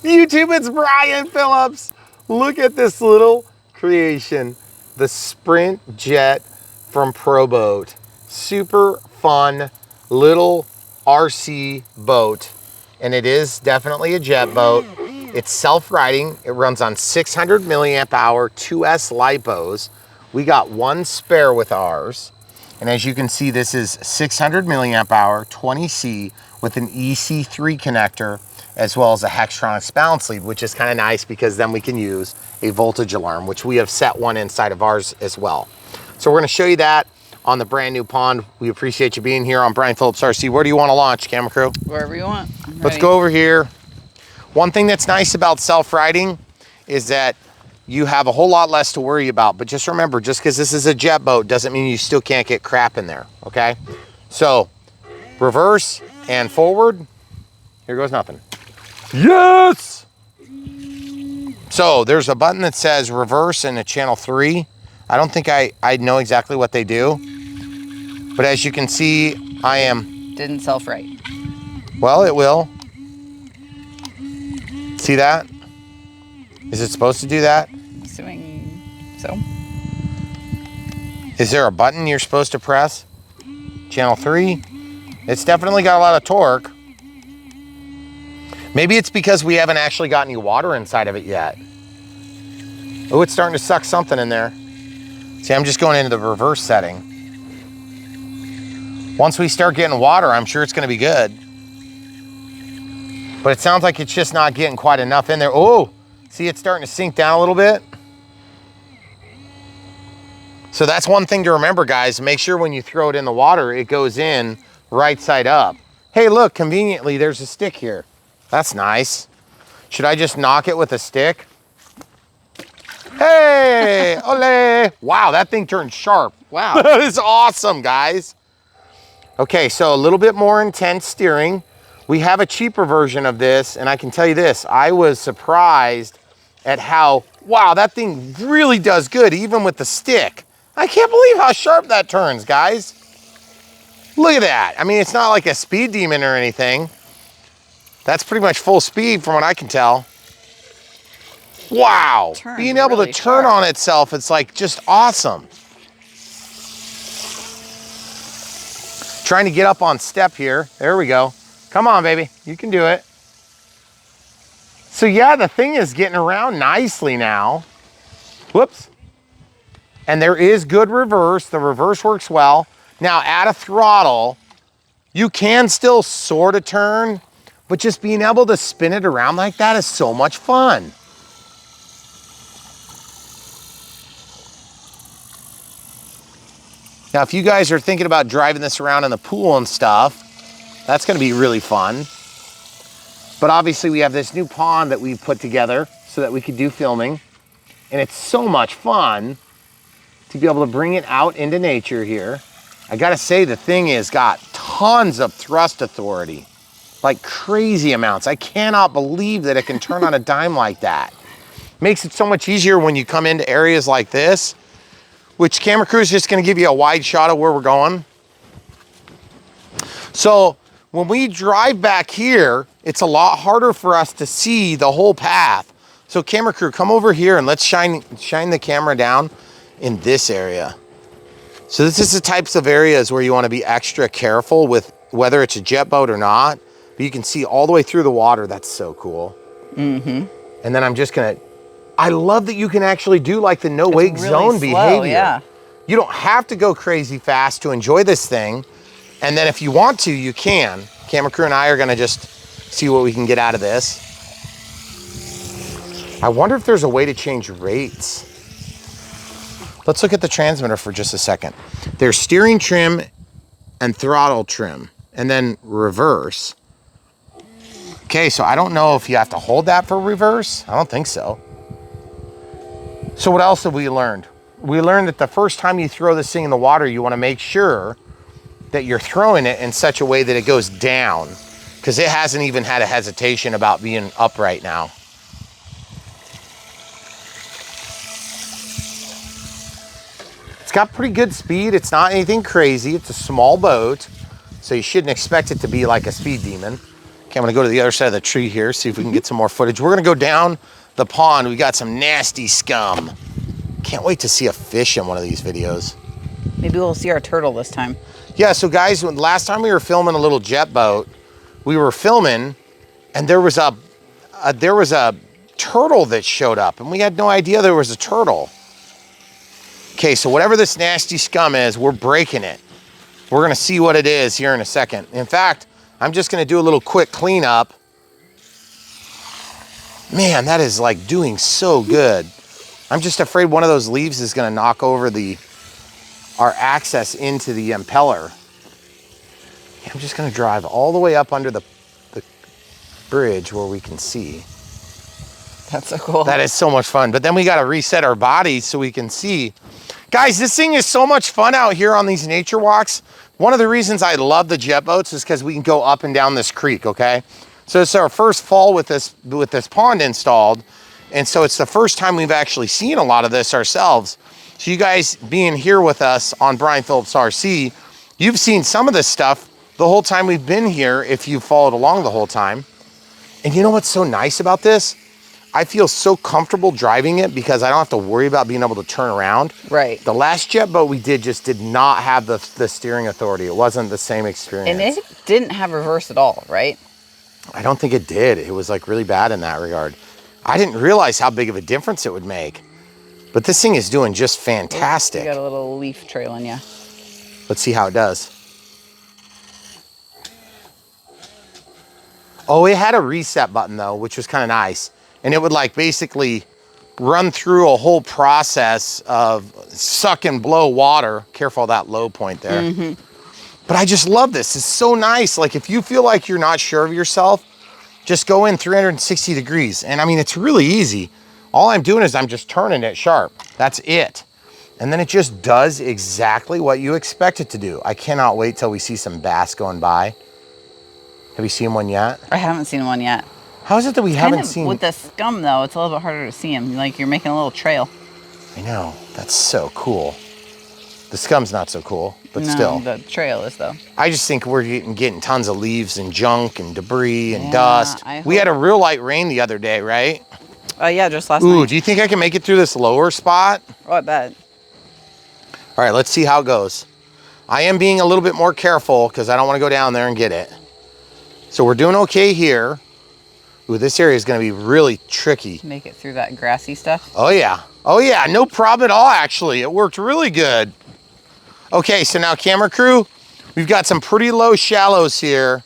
YouTube, it's Brian Phillips. Look at this little creation, the Sprintjet from ProBoat. Super fun little RC boat, and it is definitely a jet boat. It's self-riding. It runs on 600 milliamp hour 2S lipos. We got one spare with ours, and as you can see, this is 600 milliamp hour 20C with an EC3 connector, as well as a Hextronics balance lead, which is kind of nice because then we can use a voltage alarm, which we have set one inside of ours as well. So we're going to show you that on the brand new pond. We appreciate you being here on Brian Phillips RC. Where do you want to launch, camera crew? Wherever you want. Let's go over here. One thing that's nice about self-riding is that you have a whole lot less to worry about, but just remember, just because this is a jet boat doesn't mean you still can't get crap in there, okay? So reverse and forward. Here goes nothing. Yes! So there's a button that says reverse and a channel 3. I don't think I know exactly what they do, but as you can see, I am... Didn't self-right. Well, it will. See that? Is it supposed to do that? Assuming so. Is there a button you're supposed to press? Channel 3. It's definitely got a lot of torque. Maybe it's because we haven't actually got any water inside of it yet. Oh, it's starting to suck something in there. See, I'm just going into the reverse setting. Once we start getting water, I'm sure it's going to be good. But it sounds like it's just not getting quite enough in there. Oh, see, it's starting to sink down a little bit. So that's one thing to remember, guys. Make sure when you throw it in the water, it goes in right side up. Hey, look, conveniently, there's a stick here. That's nice. Should I just knock it with a stick? Hey, ole. Wow, that thing turned sharp. Wow. That is awesome, guys. Okay, so a little bit more intense steering. We have a cheaper version of this, and I can tell you this, I was surprised at how, wow, that thing really does good, even with the stick. I can't believe how sharp that turns, guys. Look at that. I mean, it's not like a speed demon or anything. That's pretty much full speed from what I can tell. Wow. Being able to turn on itself, it's like just awesome. Trying to get up on step here. There we go. Come on, baby. You can do it. So yeah, the thing is getting around nicely now. Whoops. And there is good reverse. The reverse works well. Now at a throttle, you can still sort of turn, but just being able to spin it around like that is so much fun. Now, if you guys are thinking about driving this around in the pool and stuff, that's gonna be really fun. But obviously we have this new pond that we've put together so that we could do filming. And it's so much fun to be able to bring it out into nature here. I gotta say, the thing has got tons of thrust authority, like crazy amounts. I cannot believe that it can turn on a dime like that. Makes it so much easier when you come into areas like this, which camera crew is just gonna give you a wide shot of where we're going. So when we drive back here, it's a lot harder for us to see the whole path. So camera crew, come over here and let's shine the camera down in this area. So this is the types of areas where you wanna be extra careful with whether it's a jet boat or not, but you can see all the way through the water. That's so cool. Mm-hmm. And then I'm just gonna, I love that you can actually do like the no wake really zone slow, behavior. Yeah. You don't have to go crazy fast to enjoy this thing. And then if you want to, you can. Camera crew and I are gonna just see what we can get out of this. I wonder if there's a way to change rates. Let's look at the transmitter for just a second. There's steering trim and throttle trim, and then reverse. Okay, so I don't know if you have to hold that for reverse. I don't think so. So what else have we learned? We learned that the first time you throw this thing in the water, you wanna make sure that you're throwing it in such a way that it goes down, because it hasn't even had a hesitation about being up right now. It's got pretty good speed. It's not anything crazy. It's a small boat, so you shouldn't expect it to be like a speed demon. Okay, I'm gonna go to the other side of the tree here, see if we can get some more footage. We're gonna go down the pond. We got some nasty scum. Can't wait to see a fish in one of these videos. Maybe we'll see our turtle this time. Yeah, so guys, last time we were filming a little jet boat, we were filming and there was a turtle that showed up and we had no idea there was a turtle. Okay, so whatever this nasty scum is, we're breaking it. We're gonna see what it is here in a second. In fact, I'm just gonna do a little quick cleanup. Man, that is like doing so good. I'm just afraid one of those leaves is gonna knock over our access into the impeller. I'm just gonna drive all the way up under the bridge where we can see. That's so cool. That is so much fun. But then we gotta reset our bodies so we can see. Guys, this thing is so much fun out here on these nature walks. One of the reasons I love the jet boats is because we can go up and down this creek, okay? So it's our first fall with this pond installed. And so it's the first time we've actually seen a lot of this ourselves. So you guys being here with us on Brian Phillips RC, you've seen some of this stuff the whole time we've been here if you've followed along the whole time. And you know what's so nice about this? I feel so comfortable driving it because I don't have to worry about being able to turn around. Right. The last jet boat we did just did not have the steering authority. It wasn't the same experience. And it didn't have reverse at all, right? I don't think it did. It was like really bad in that regard. I didn't realize how big of a difference it would make. But this thing is doing just fantastic. You got a little leaf trailing you. Let's see how it does. Oh, it had a reset button though, which was kind of nice. And it would like basically run through a whole process of suck and blow water. Careful of that low point there. Mm-hmm. But I just love this. It's so nice. Like if you feel like you're not sure of yourself, just go in 360 degrees. And I mean, it's really easy. All I'm doing is I'm just turning it sharp. That's it. And then it just does exactly what you expect it to do. I cannot wait till we see some bass going by. Have you seen one yet? I haven't seen one yet. How is it that we haven't seen? With the scum though, it's a little bit harder to see them. Like you're making a little trail. I know, that's so cool. The scum's not so cool, but no, still. The trail is though. I just think we're getting tons of leaves and junk and debris and dust. We had a real light rain the other day, right? Yeah, just last night. Ooh, do you think I can make it through this lower spot? Oh, I bet. All right, let's see how it goes. I am being a little bit more careful because I don't want to go down there and get it. So we're doing okay here. Ooh, this area is going to be really tricky. Make it through that grassy stuff. Oh yeah. Oh yeah, no problem at all actually. It worked really good. Okay, so now camera crew, we've got some pretty low shallows here.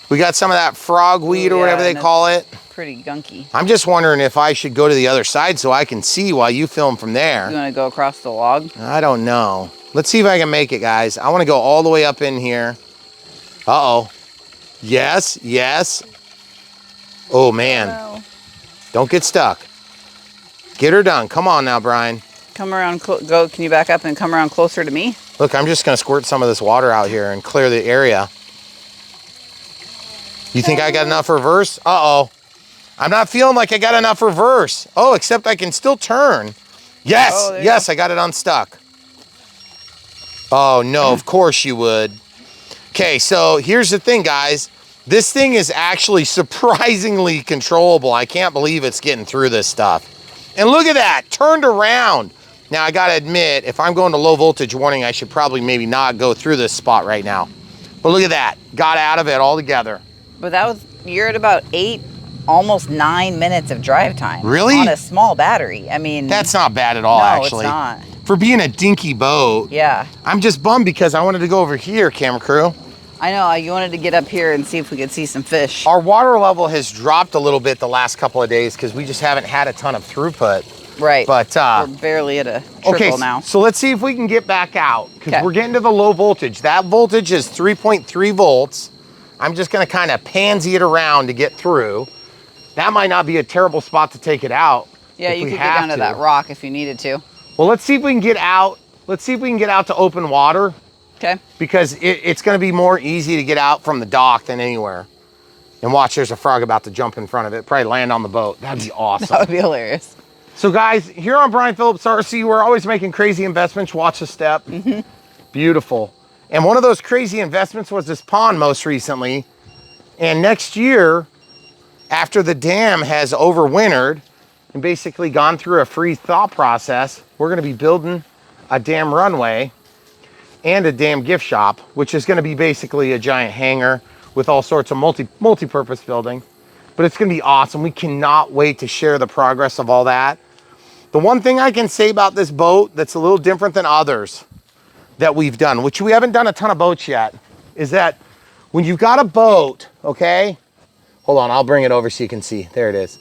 We got some of that frogweed or whatever they call it. Pretty gunky. I'm just wondering if I should go to the other side so I can see while you film from there. You want to go across the log? I don't know. Let's see if I can make it, guys. I want to go all the way up in here. Uh-oh. Yes, yes. Oh, man. Oh, no. Don't get stuck. Get her done. Come on now, Brian. Come around, go. Can you back up and come around closer to me? Look, I'm just going to squirt some of this water out here and clear the area. You think I got enough reverse? Uh-oh. I'm not feeling like I got enough reverse. Oh, except I can still turn. Yes, yes, I got it unstuck. Oh, no, of course you would. Okay, so here's the thing, guys. This thing is actually surprisingly controllable. I can't believe it's getting through this stuff. And look at that, turned around. Now, I gotta admit, if I'm going to low voltage warning, I should probably maybe not go through this spot right now. But look at that, got out of it altogether. But that was, you're at about 8, almost 9 minutes of drive time. Really? On a small battery. I mean. That's not bad at all, actually. No, it's not. For being a dinky boat. Yeah. I'm just bummed because I wanted to go over here, camera crew. I know, you wanted to get up here and see if we could see some fish. Our water level has dropped a little bit the last couple of days because we just haven't had a ton of throughput. Right. But we're barely at a trickle now. So let's see if we can get back out because Okay. we're getting to the low voltage. That voltage is 3.3 volts. I'm just gonna kind of pansy it around to get through. That might not be a terrible spot to take it out. Yeah, you could get down to that rock if you needed to. Well, let's see if we can get out. Let's see if we can get out to open water. Okay. Because it's gonna be more easy to get out from the dock than anywhere. And watch, there's a frog about to jump in front of it. Probably land on the boat. That'd be awesome. That would be hilarious. So guys, here on Brian Phillips RC, we're always making crazy investments. Watch the step. Beautiful. And one of those crazy investments was this pond most recently. And next year, after the dam has overwintered and basically gone through a free thaw process, we're gonna be building a dam runway and a dam gift shop, which is gonna be basically a giant hangar with all sorts of multi-purpose building. But it's gonna be awesome. We cannot wait to share the progress of all that. The one thing I can say about this boat that's a little different than others that we've done, which we haven't done a ton of boats yet, is that when you've got a boat, okay? Hold on, I'll bring it over so you can see. There it is.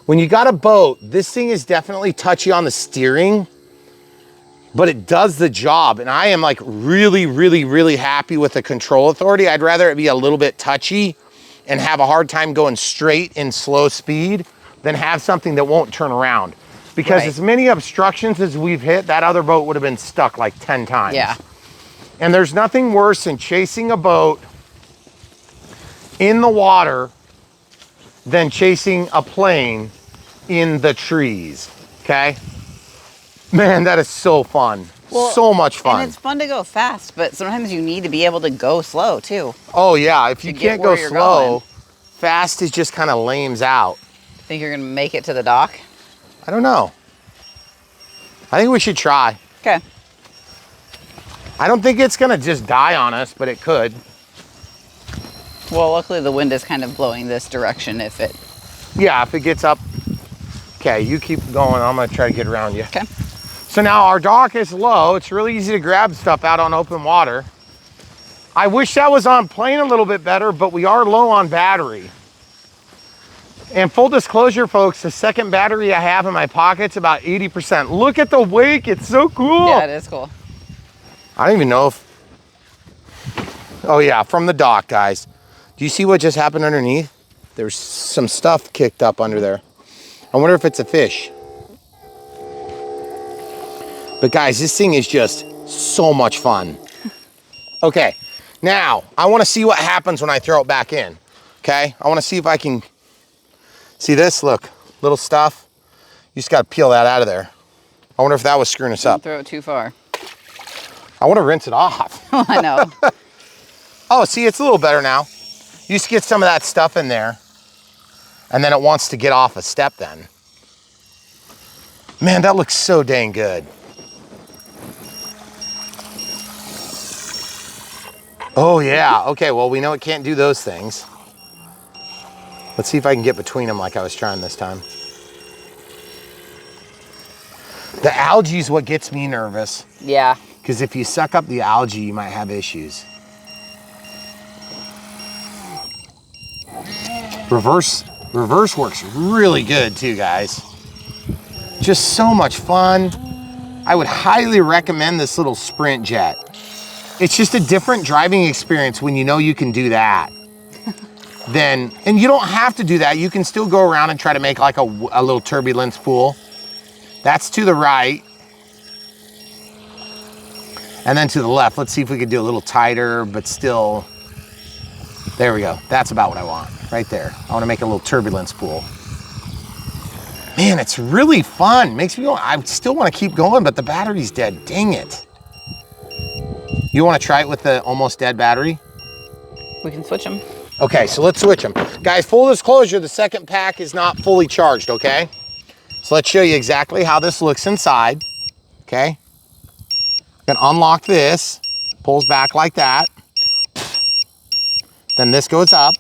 When you got a boat, this thing is definitely touchy on the steering, but it does the job. And I am like really happy with the control authority. I'd rather it be a little bit touchy and have a hard time going straight in slow speed than have something that won't turn around. Because as many obstructions as we've hit, that other boat would have been stuck like 10 times. Yeah. And there's nothing worse than chasing a boat in the water than chasing a plane in the trees, okay? Man, that is so fun. Well, so much fun. And it's fun to go fast, but sometimes you need to be able to go slow too. Oh yeah, if you can't go slow, fast is just kind of lames out. Think you're gonna make it to the dock? I don't know. I think we should try. Okay. I don't think it's gonna just die on us, but it could. Well, luckily the wind is kind of blowing this direction if it... Yeah, if it gets up. Okay, you keep going. I'm gonna try to get around you. Okay. So now our dock is low. It's really easy to grab stuff out on open water. I wish that was on plane a little bit better, but we are low on battery. And full disclosure, folks, the second battery I have in my pocket's about 80%. Look at the wake, it's so cool. Yeah, it is cool. I don't even know if, oh yeah, from the dock, guys. Do you see what just happened underneath? There's some stuff kicked up under there. I wonder if it's a fish. But guys, this thing is just so much fun. Okay, now I wanna see what happens when I throw it back in, okay? I wanna see if I can, see this, look, little stuff. You just gotta peel that out of there. I wonder if that was screwing us up. Don't throw it too far. I wanna rinse it off. I know. Oh, see, it's a little better now. You just get some of that stuff in there and then it wants to get off a step then. Man, that looks so dang good. Oh yeah, okay, well we know it can't do those things. Let's see if I can get between them like I was trying this time. The algae is what gets me nervous. Yeah. Because if you suck up the algae, you might have issues. Reverse works really good too, guys. Just so much fun. I would highly recommend this little Sprintjet. It's just a different driving experience when you know you can do that. And you don't have to do that. You can still go around and try to make like a little turbulence pool. That's to the right. And then to the left, let's see if we could do a little tighter, but still, there we go. That's about what I want, right there. I wanna make a little turbulence pool. Man, it's really fun. Makes me go, I still wanna keep going, but the battery's dead, dang it. You wanna try it with the almost dead battery? We can switch them. Okay, so let's switch them. Guys, full disclosure, the second pack is not fully charged, okay? So let's show you exactly how this looks inside, okay? I'm gonna unlock this, pulls back like that. Then this goes up,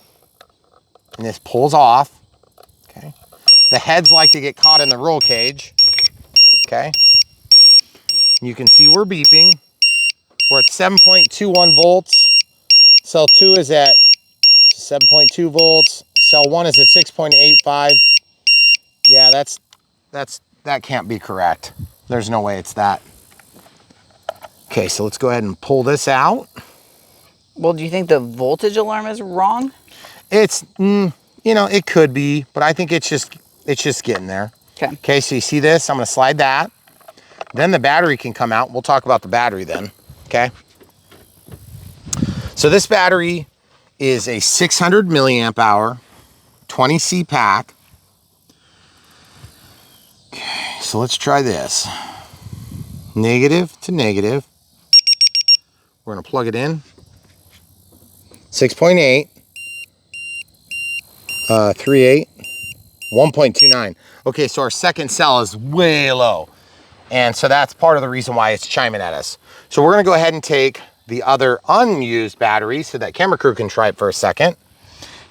and this pulls off, okay? The heads like to get caught in the roll cage, okay? You can see we're beeping. We're at 7.21 volts. Cell 2 is at 7.2 volts. Cell 1 is at 6.85. Yeah, that can't be correct. There's no way it's that. Okay, so let's go ahead and pull this out. Well, do you think the voltage alarm is wrong? It's, you know, it could be, but I think it's just getting there. Okay. Okay, so you see this? I'm gonna slide that. Then the battery can come out. We'll talk about the battery then, okay? So this battery is a 600 milliamp hour, 20C pack. Okay, so let's try this. Negative to negative. We're gonna plug it in. 6.8. 3.8, 1.29. Okay, so our second cell is way low. And so that's part of the reason why it's chiming at us. So we're gonna go ahead and take the other unused battery so that camera crew can try it for a second.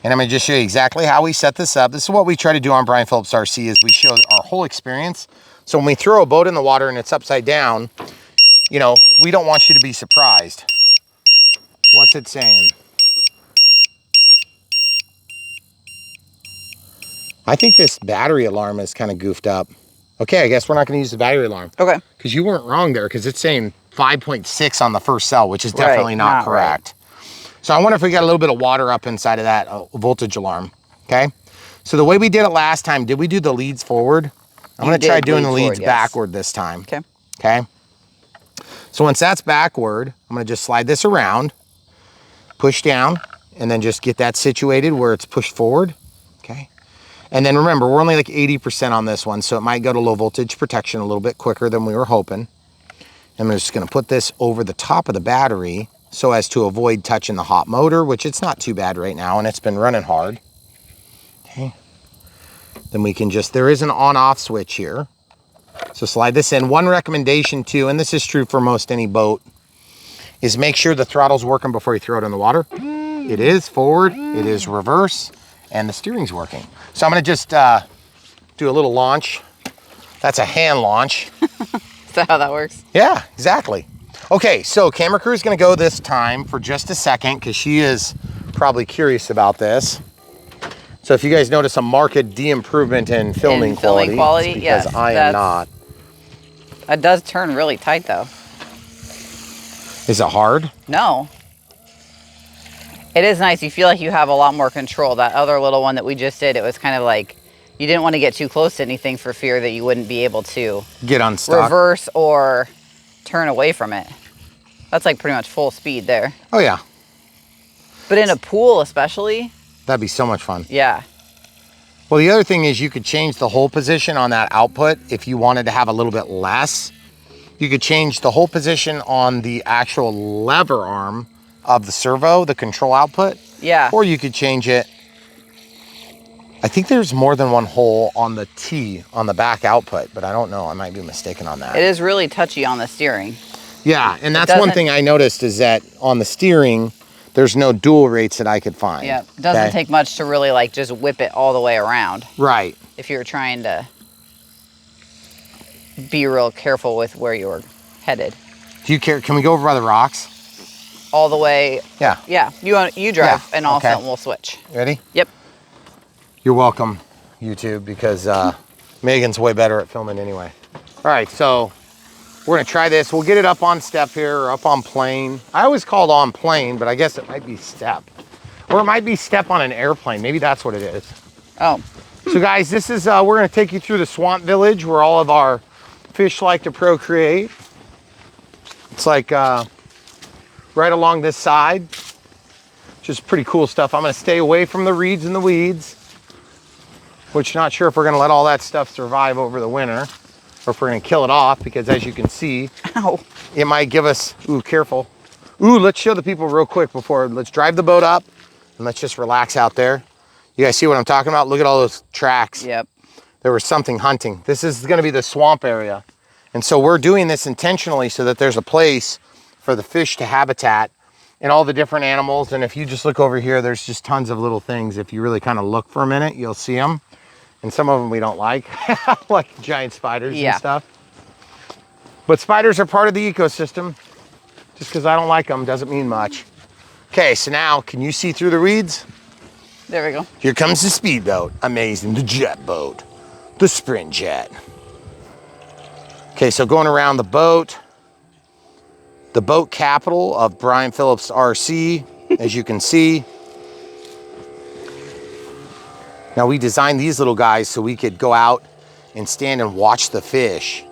And I'm gonna just show you exactly how we set this up. This is what we try to do on Brian Phillips RC, is we show our whole experience. So when we throw a boat in the water and it's upside down, you know, we don't want you to be surprised. What's it saying? I think this battery alarm is kind of goofed up. Okay, I guess we're not gonna use the battery alarm. Okay. Because you weren't wrong there, because it's saying 5.6 on the first cell, which is definitely not correct. Right. So I wonder if we got a little bit of water up inside of that voltage alarm, okay? So the way we did it last time, did we do the leads forward? I'm gonna try doing the leads backward this time. Okay. Okay? So once that's backward, I'm gonna just slide this around, push down, and then just get that situated where it's pushed forward, okay? And then remember, we're only like 80% on this one, so it might go to low voltage protection a little bit quicker than we were hoping. I'm just gonna put this over the top of the battery so as to avoid touching the hot motor, which it's not too bad right now, and it's been running hard. Okay. Then we can just, there is an on-off switch here. So slide this in. One recommendation too, and this is true for most any boat, is make sure the throttle's working before you throw it in the water. It is forward, it is reverse, and the steering's working. So I'm gonna just do a little launch. That's a hand launch. Is that how that works? Yeah, exactly. Okay, so camera crew is gonna go this time for just a second because she is probably curious about this. So if you guys notice a marked de-improvement in filming quality, it's because yes, I am not. It does turn really tight though. Is it hard? No. It is nice. You feel like you have a lot more control. That other little one that we just did, it was kind of like you didn't want to get too close to anything for fear that you wouldn't be able to get unstuck, reverse, or turn away from it. That's like pretty much full speed there. Oh yeah. But in a pool especially. That'd be so much fun. Yeah. Well, the other thing is you could change the hold position on that output if you wanted to have a little bit less. You could change the hold position on the actual lever arm of the servo, the control output. Yeah. Or you could change it. I think there's more than one hole on the T on the back output, but I don't know. I might be mistaken on that. It is really touchy on the steering. Yeah, and that's one thing I noticed is that on the steering, there's no dual rates that I could find. Yeah, it doesn't take much to really like just whip it all the way around. Right. If you're trying to be real careful with where you're headed. Do you care? Can we go over by the rocks? All the way. Yeah. Yeah. You drive, and all of a sudden we'll switch. Ready? Yep. You're welcome, YouTube, because Megan's way better at filming anyway. All right, so we're gonna try this. We'll get it up on step here, or up on plane. I always called on plane, but I guess it might be step. Or it might be step on an airplane. Maybe that's what it is. Oh. So guys, this is, we're gonna take you through the swamp village where all of our fish like to procreate. It's like right along this side. Just pretty cool stuff. I'm gonna stay away from the reeds and the weeds, which not sure if we're gonna let all that stuff survive over the winter, or if we're gonna kill it off, because as you can see, ow, it might give us, ooh, careful. Ooh, let's show the people real quick before, let's drive the boat up and let's just relax out there. You guys see what I'm talking about? Look at all those tracks. Yep. There was something hunting. This is gonna be the swamp area. And so we're doing this intentionally so that there's a place for the fish to habitat and all the different animals. And if you just look over here, there's just tons of little things. If you really kind of look for a minute, you'll see them. And some of them we don't like, like giant spiders and stuff. But spiders are part of the ecosystem. Just because I don't like them doesn't mean much. Okay, so now, can you see through the reeds? There we go. Here comes the speedboat. Amazing, the jet boat, the Sprintjet. Okay, so going around the boat capital of Brian Phillips RC, as you can see. Now we designed these little guys so we could go out and stand and watch the fish.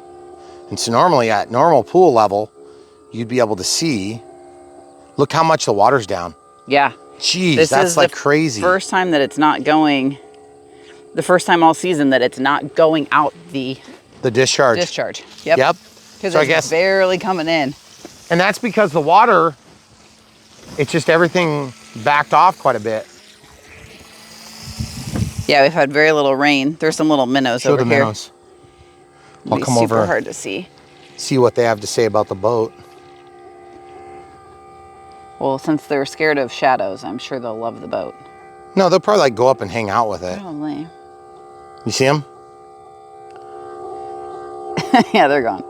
And so normally at normal pool level, you'd be able to see, look how much the water's down. Yeah. Jeez, that's like crazy. First time that it's not going, the first time all season that it's not going out the discharge. Yep. Yep. Because so it's barely coming in. And that's because the water, it's just everything backed off quite a bit. Yeah, we've had very little rain. There's some little minnows Show over the here. minnows. I'll come super over. hard to see. See what they have to say about the boat. Well, since they're scared of shadows, I'm sure they'll love the boat. No, they'll probably like go up and hang out with it. Probably. You see them? Yeah, they're gone.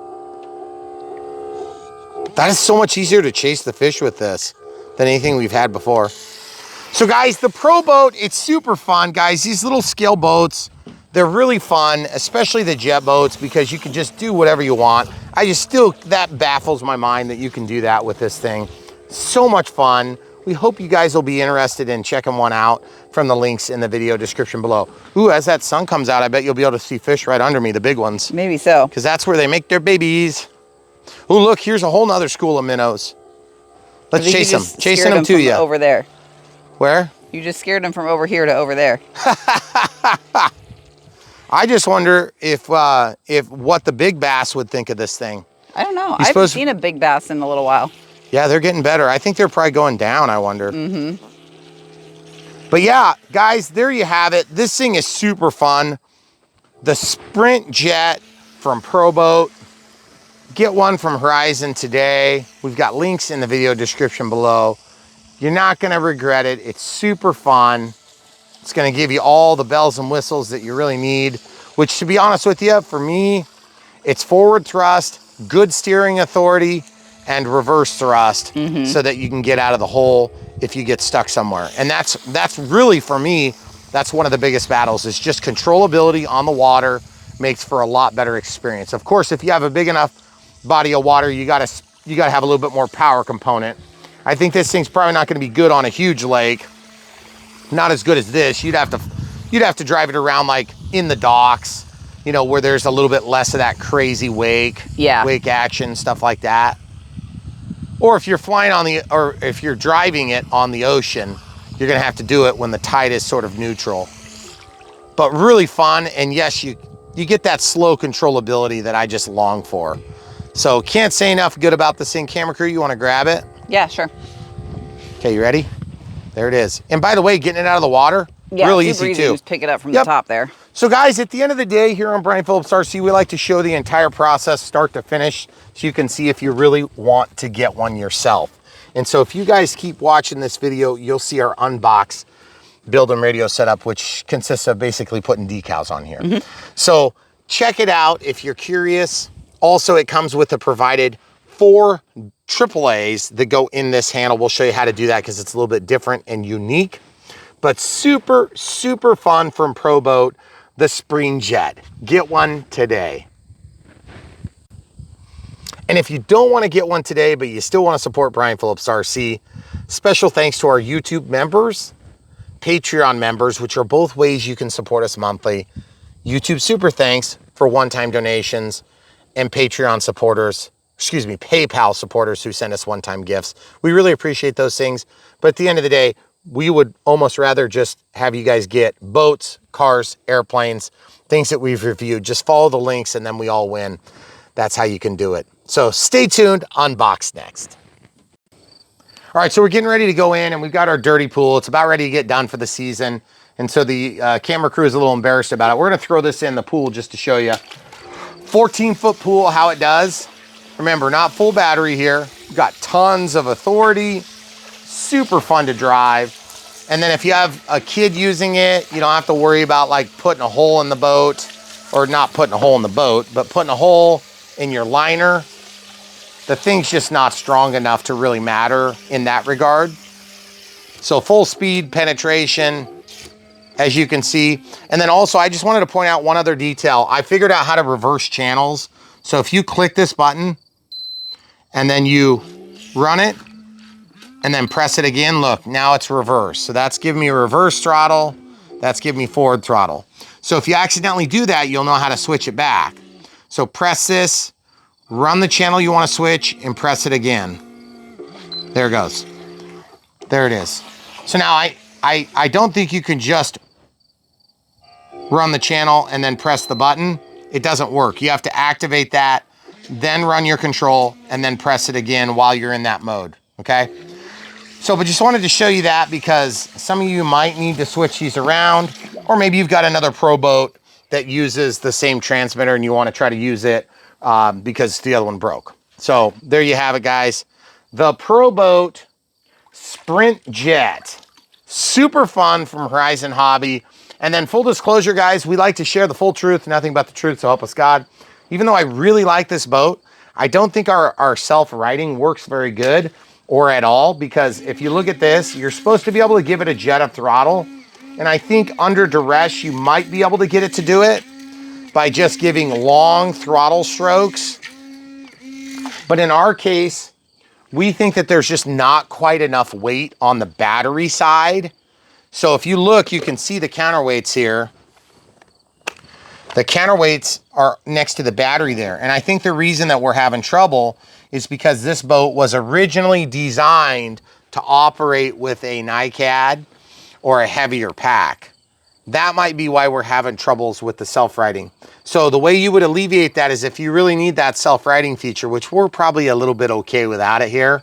That is so much easier to chase the fish with this than anything we've had before. So guys, the Pro Boat, it's super fun, guys. These little scale boats, they're really fun, especially the jet boats, because you can just do whatever you want. That baffles my mind that you can do that with this thing. So much fun. We hope you guys will be interested in checking one out from the links in the video description below. Ooh, as that sun comes out, I bet you'll be able to see fish right under me, the big ones. Maybe so. Because that's where they make their babies. Ooh, look, here's a whole nother school of minnows. Let's chase them. Chasing them to you. Over there. Where? You just scared them from over here to over there. I just wonder if what the big bass would think of this thing. I don't know. I haven't seen a big bass in a little while. Yeah, they're getting better. I think they're probably going down, I wonder. Mm-hmm. But yeah, guys, there you have it. This thing is super fun. The Sprintjet from Pro Boat. Get one from Horizon today. We've got links in the video description below. You're not gonna regret it. It's super fun. It's gonna give you all the bells and whistles that you really need, which, to be honest with you, for me, it's forward thrust, good steering authority, and reverse thrust, so that you can get out of the hole if you get stuck somewhere. And that's really, for me, that's one of the biggest battles, is just controllability on the water makes for a lot better experience. Of course, if you have a big enough body of water, you gotta have a little bit more power component. I think this thing's probably not gonna be good on a huge lake. Not as good as this. You'd have to drive it around like in the docks, you know, where there's a little bit less of that crazy wake action, stuff like that. Or if you're if you're driving it on the ocean, you're gonna have to do it when the tide is sort of neutral. But really fun, and yes, you get that slow controllability that I just long for. So can't say enough good about this thing. Camera crew, you wanna grab it? Yeah, sure. Okay, you ready? There it is. And by the way, getting it out of the water, really easy too. Just pick it up from the top there. So guys, at the end of the day here on Brian Phillips RC, we like to show the entire process start to finish so you can see if you really want to get one yourself. And so if you guys keep watching this video, you'll see our Unbox build and radio setup, which consists of basically putting decals on here. So check it out if you're curious. Also, it comes with a provided 4 AAAs that go in this handle. We'll show you how to do that because it's a little bit different and unique, but super, super fun from Pro Boat, the Sprintjet. Get one today. And if you don't want to get one today, but you still want to support Brian Phillips RC, special thanks to our YouTube members, Patreon members, which are both ways you can support us monthly. YouTube super thanks for one-time donations, and Patreon supporters, PayPal supporters who send us one-time gifts. We really appreciate those things. But at the end of the day, we would almost rather just have you guys get boats, cars, airplanes, things that we've reviewed. Just follow the links and then we all win. That's how you can do it. So stay tuned, Unbox next. All right, so we're getting ready to go in and we've got our dirty pool. It's about ready to get done for the season. And so the camera crew is a little embarrassed about it. We're gonna throw this in the pool just to show you. 14-foot pool, how it does. Remember, not full battery here. We've got tons of authority, super fun to drive. And then if you have a kid using it, you don't have to worry about like putting a hole in the boat, or not putting a hole in the boat, but putting a hole in your liner. The thing's just not strong enough to really matter in that regard. So full speed penetration, as you can see. And then also, I just wanted to point out one other detail. I figured out how to reverse channels. So if you click this button and then you run it and then press it again, look, now it's reverse. So that's giving me a reverse throttle. That's giving me forward throttle. So if you accidentally do that, you'll know how to switch it back. So press this, run the channel you want to switch, and press it again. There it goes. There it is. So now I don't think you can just run the channel and then press the button. It doesn't work. You have to activate that, then run your control, and then press it again while you're in that mode, okay? So, but just wanted to show you that because some of you might need to switch these around. Or maybe you've got another pro boat that uses the same transmitter and you want to try to use it because the other one broke. So there you have it, guys. The pro boat Sprintjet. Super fun from Horizon Hobby. And then full disclosure, guys, we like to share the full truth, nothing but the truth, so help us God. Even though I really like this boat, I don't think our self-righting works very good or at all, because if you look at this, you're supposed to be able to give it a jet of throttle. And I think under duress, you might be able to get it to do it by just giving long throttle strokes. But in our case, we think that there's just not quite enough weight on the battery side. So if you look, you can see the counterweights here. The counterweights are next to the battery there. And I think the reason that we're having trouble is because this boat was originally designed to operate with a NiCad or a heavier pack. That might be why we're having troubles with the self-righting. So the way you would alleviate that is if you really need that self-righting feature, which we're probably a little bit okay without it here,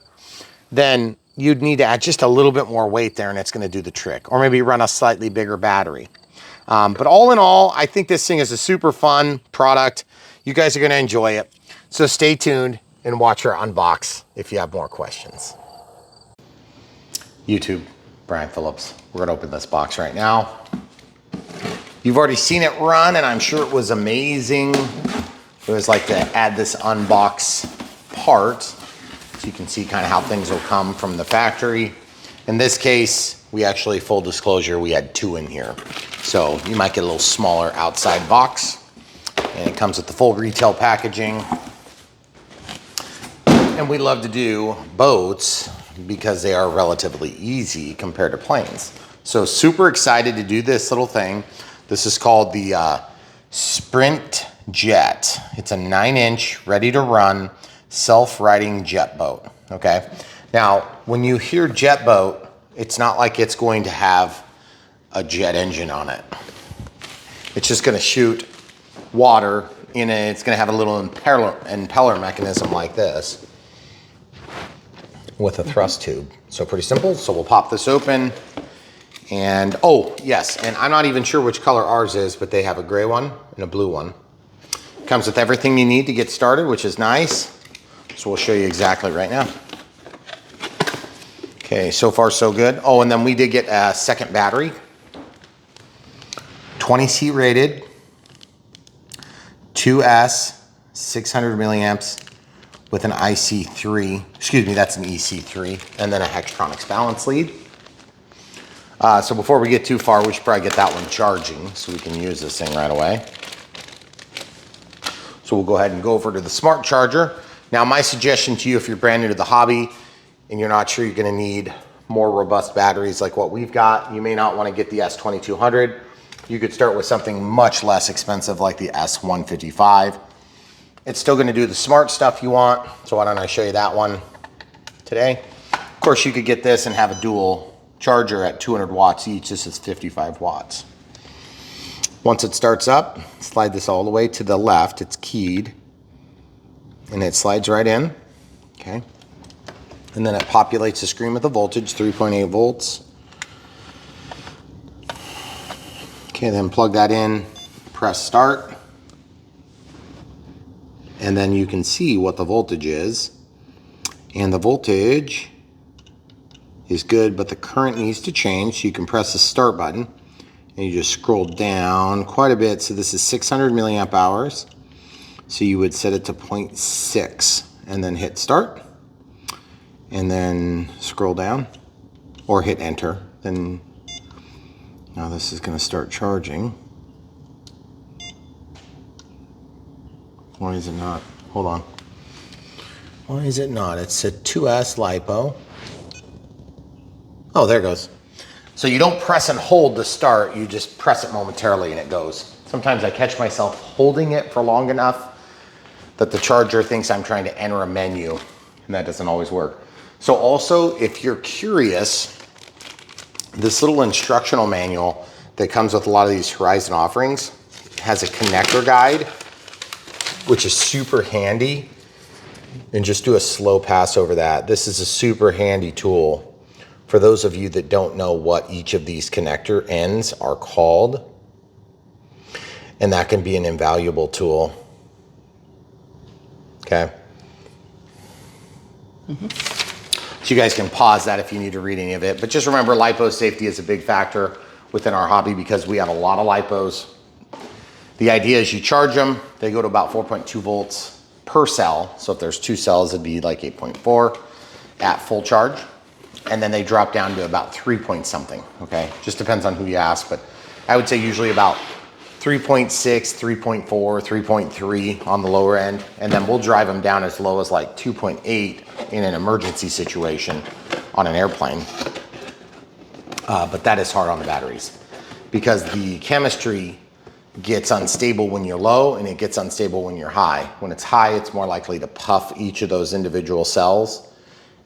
then you'd need to add just a little bit more weight there and it's gonna do the trick. Or maybe run a slightly bigger battery. But all in all, I think this thing is a super fun product. You guys are gonna enjoy it. So stay tuned and watch our unbox if you have more questions. YouTube, Brian Phillips. We're gonna open this box right now. You've already seen it run and I'm sure it was amazing. It was like to add this unbox part so you can see kind of how things will come from the factory. In this case, we actually, full disclosure, we had 2 in here. So you might get a little smaller outside box and it comes with the full retail packaging. And we love to do boats because they are relatively easy compared to planes. So super excited to do this little thing. This is called the Sprintjet. It's a 9-inch, ready to run, self-righting jet boat, okay? Now, when you hear jet boat, it's not like it's going to have a jet engine on it. It's just gonna shoot water in it. It's gonna have a little impeller mechanism like this with a thrust tube. So pretty simple. So we'll pop this open. And, oh, yes, and I'm not even sure which color ours is, but they have a gray one and a blue one. Comes with everything you need to get started, which is nice. So we'll show you exactly right now. Okay, so far so good. Oh, and then we did get a second battery. 20C rated, 2S, 600 milliamps with an IC3, excuse me, that's an EC3, and then a Hextronics balance lead. So before we get too far, we should probably get that one charging so we can use this thing right away. So we'll go ahead and go over to the smart charger. Now my suggestion to you, if you're brand new to the hobby and you're not sure you're gonna need more robust batteries like what we've got, you may not wanna get the S2200. You could start with something much less expensive like the S155. It's still gonna do the smart stuff you want, so why don't I show you that one today. Of course, you could get this and have a dual charger at 200 watts each. This is 55 watts. Once it starts up, slide this all the way to the left. It's keyed and it slides right in, okay? And then it populates the screen with the voltage, 3.8 volts. Okay, then plug that in, press start. And then you can see what the voltage is. And the voltage is good, but the current needs to change. So you can press the start button and you just scroll down quite a bit. So this is 600 milliamp hours. So you would set it to 0.6 and then hit start and then scroll down or hit enter. Then now this is going to start charging. Why is it not? Hold on. Why is it not? It's a 2S LiPo. Oh, there it goes. So you don't press and hold to start, you just press it momentarily and it goes. Sometimes I catch myself holding it for long enough that the charger thinks I'm trying to enter a menu, and that doesn't always work. So also, if you're curious, this little instructional manual that comes with a lot of these Horizon offerings has a connector guide, which is super handy. And just do a slow pass over that. This is a super handy tool. For those of you that don't know what each of these connector ends are called, And that can be an invaluable tool. Okay. So you guys can pause that if you need to read any of it. But just remember, lipo safety is a big factor within our hobby because we have a lot of lipos. The idea is you charge them, they go to about 4.2 volts per cell. So if there's 2 cells, it'd be like 8.4 at full charge. And then they drop down to about 3 point something, okay? Just depends on who you ask, but I would say usually about 3.6, 3.4, 3.3 on the lower end. And then we'll drive them down as low as like 2.8 in an emergency situation on an airplane. But that is hard on the batteries because the chemistry gets unstable when you're low and it gets unstable when you're high. When it's high, it's more likely to puff each of those individual cells.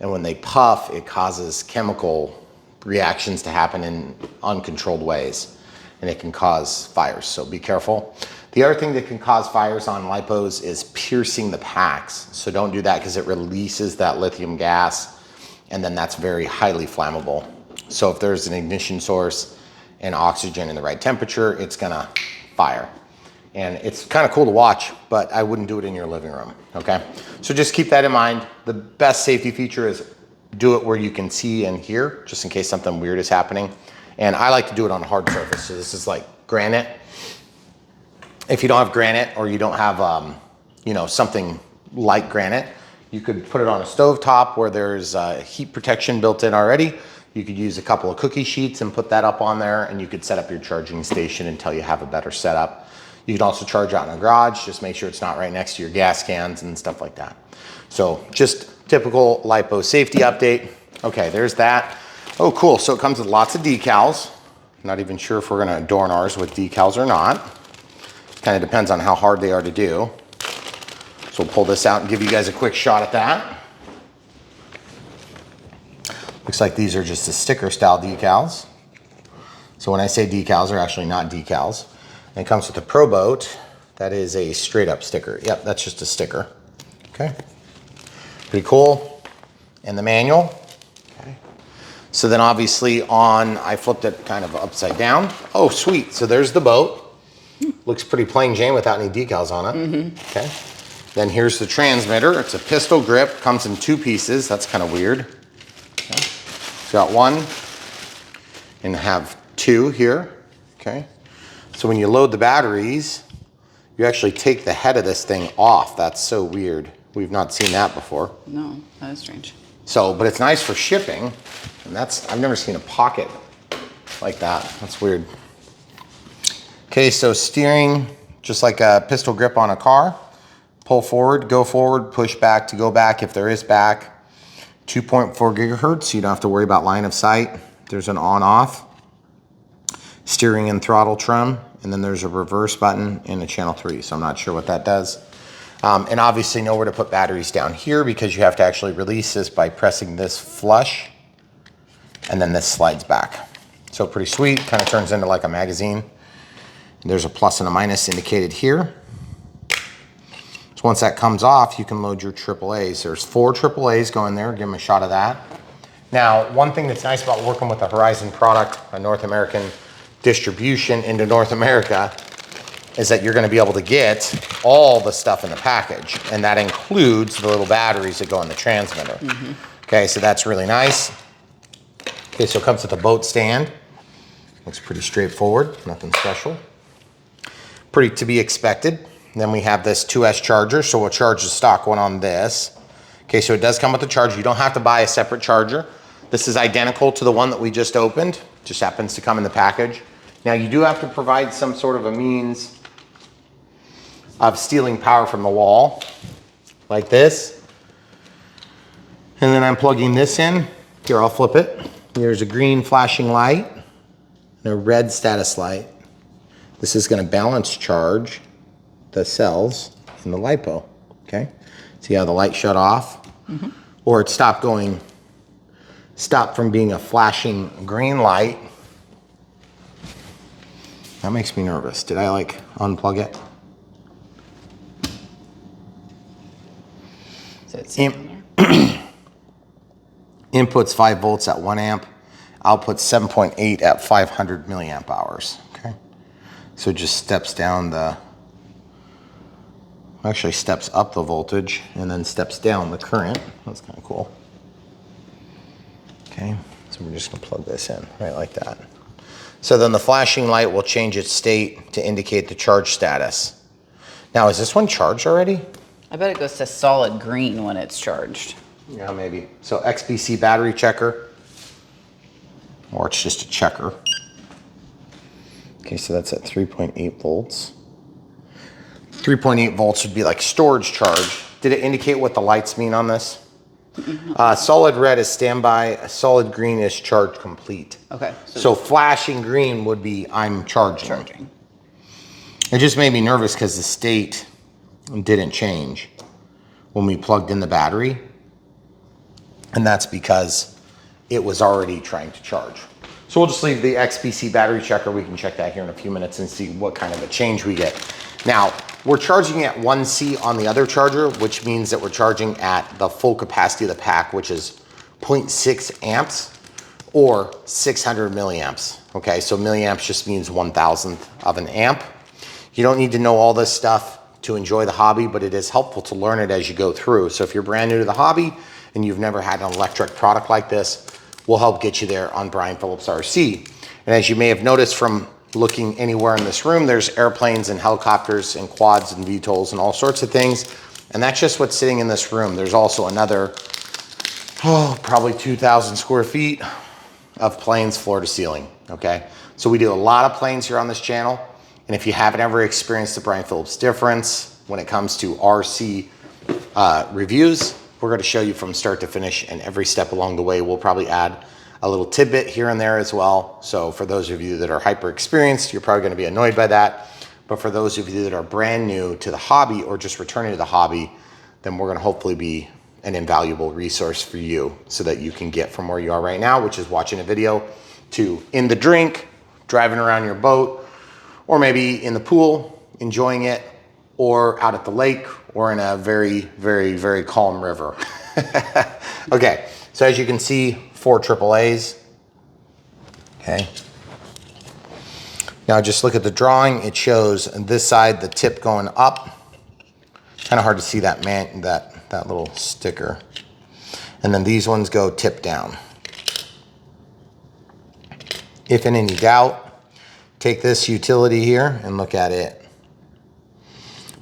And when they puff, it causes chemical reactions to happen in uncontrolled ways. And it can cause fires, so be careful. The other thing that can cause fires on lipos is piercing the packs. So don't do that because it releases that lithium gas, and then that's very highly flammable. So if there's an ignition source and oxygen in the right temperature, it's gonna fire. And it's kind of cool to watch, but I wouldn't do it in your living room, okay? So just keep that in mind. The best safety feature is do it where you can see and hear, just in case something weird is happening. And I like to do it on a hard surface. So this is like granite. If you don't have granite or you don't have, you know, something like granite, you could put it on a stove top where there's heat protection built in already. You could use a couple of cookie sheets and put that up on there, and you could set up your charging station until you have a better setup. You can also charge out in a garage. Just make sure it's not right next to your gas cans and stuff like that. So just typical lipo safety update. Okay, there's that. Oh, cool. So it comes with lots of decals. Not even sure if we're going to adorn ours with decals or not. Kind of depends on how hard they are to do. So we'll pull this out and give you guys a quick shot at that. Looks like these are just the sticker style decals. So when I say decals, they're actually not decals. And it comes with a Pro Boat. That is a straight up sticker. Yep, that's just a sticker. Okay. Pretty cool. And the manual. So then obviously I flipped it kind of upside down. Oh, sweet. So there's the boat. Looks pretty plain Jane without any decals on it. Okay. Then here's the transmitter. It's a pistol grip, comes in 2 pieces. That's kind of weird. Okay. Got 1 and have 2 here. Okay. So when you load the batteries, you actually take the head of this thing off. That's so weird. We've not seen that before. No, that is strange. So, but it's nice for shipping. And I've never seen a pocket like that. That's weird. Okay, so steering, just like a pistol grip on a car. Pull forward, go forward, push back to go back if there is back. 2.4 gigahertz, so you don't have to worry about line of sight. There's an on-off. Steering and throttle trim, and then there's a reverse button and a channel 3, so I'm not sure what that does. And obviously nowhere to put batteries down here because you have to actually release this by pressing this flush, and then this slides back. So pretty sweet, kind of turns into like a magazine. There's a plus and a minus indicated here. So once that comes off, you can load your AAAs. There's 4 AAAs going there, give them a shot of that. Now, one thing that's nice about working with a Horizon product, a North American distribution into North America, is that you're going to be able to get all the stuff in the package, and that includes the little batteries that go in the transmitter. Okay, so that's really nice. Okay, so it comes with a boat stand. Looks pretty straightforward, nothing special. Pretty to be expected. Then we have this 2S charger, so we'll charge the stock one on this. Okay, so it does come with a charger. You don't have to buy a separate charger. This is identical to the one that we just opened. Just happens to come in the package. Now you do have to provide some sort of a means of stealing power from the wall, like this. And then I'm plugging this in. Here, I'll flip it. Here's a green flashing light and a red status light. This is going to balance charge the cells in the lipo, okay? See how the light shut off? Or it stopped from being a flashing green light. That makes me nervous. Did I like unplug it? So it's in there. Input's 5 volts at 1 amp. Output's 7.8 at 500 milliamp hours, okay? So it just steps down the, actually steps up the voltage and then steps down the current. That's kind of cool. Okay, so we're just gonna plug this in, right like that. So then the flashing light will change its state to indicate the charge status. Now, is this one charged already? I bet it goes to solid green when it's charged. Yeah, maybe. So XBC battery checker, or it's just a checker. Okay, so that's at 3.8 volts. 3.8 volts would be like storage charge. Did it indicate what the lights mean on this? Solid red is standby, solid green is charge complete. Okay. So flashing green would be I'm charging. It just made me nervous because the state didn't change when we plugged in the battery. And that's because it was already trying to charge. So we'll just leave the XBC battery checker. We can check that here in a few minutes and see what kind of a change we get. Now, we're charging at 1C on the other charger, which means that we're charging at the full capacity of the pack, which is 0.6 amps or 600 milliamps. Okay, so milliamps just means 1,000th of an amp. You don't need to know all this stuff to enjoy the hobby, but it is helpful to learn it as you go through. So if you're brand new to the hobby and you've never had an electric product like this, we'll help get you there on Brian Phillips RC. And as you may have noticed from looking anywhere in this room, there's airplanes and helicopters and quads and VTOLs and all sorts of things. And that's just what's sitting in this room. There's also another, probably 2,000 square feet of planes floor to ceiling, okay? So we do a lot of planes here on this channel. And if you haven't ever experienced the Brian Phillips difference when it comes to RC reviews, we're gonna show you from start to finish, and every step along the way, we'll probably add a little tidbit here and there as well. So for those of you that are hyper experienced, you're probably gonna be annoyed by that. But for those of you that are brand new to the hobby or just returning to the hobby, then we're gonna hopefully be an invaluable resource for you so that you can get from where you are right now, which is watching a video, to in the drink, driving around your boat, or maybe in the pool, enjoying it, or out at the lake, or in a very, very, very calm river. Okay, so as you can see, 4 AAAs, okay. Now just look at the drawing. It shows on this side, the tip going up. Kind of hard to see that that little sticker. And then these ones go tip down. If in any doubt, take this utility here and look at it.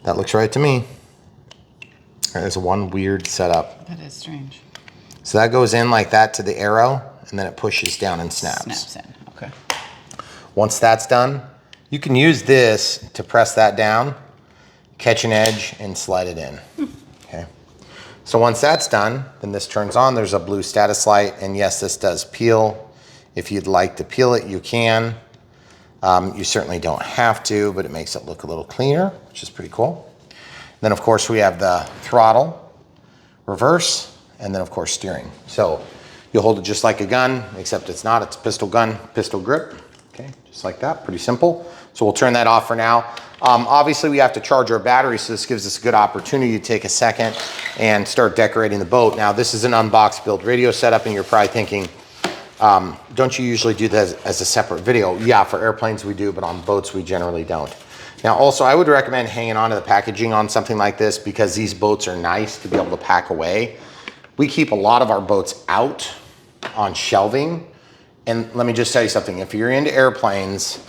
That looks right to me. There's one weird setup. That is strange. So that goes in like that to the arrow, and then it pushes down and snaps. Snaps in, okay. Once that's done, you can use this to press that down, catch an edge, and slide it in. Okay. So once that's done, then this turns on. There's a blue status light, and yes, this does peel. If you'd like to peel it, you can. You certainly don't have to, but it makes it look a little cleaner, which is pretty cool. Then of course we have the throttle, reverse, and then of course steering. So you'll hold it just like a gun, except it's not, it's a pistol gun, pistol grip. Okay, just like that, pretty simple. So we'll turn that off for now. Obviously we have to charge our battery, so this gives us a good opportunity to take a second and start decorating the boat. Now this is an unbox build radio setup, and you're probably thinking, don't you usually do that as a separate video? Yeah, for airplanes we do, but on boats we generally don't. Now also I would recommend hanging on to the packaging on something like this, because these boats are nice to be able to pack away. We keep a lot of our boats out on shelving. And let me just tell you something, if you're into airplanes,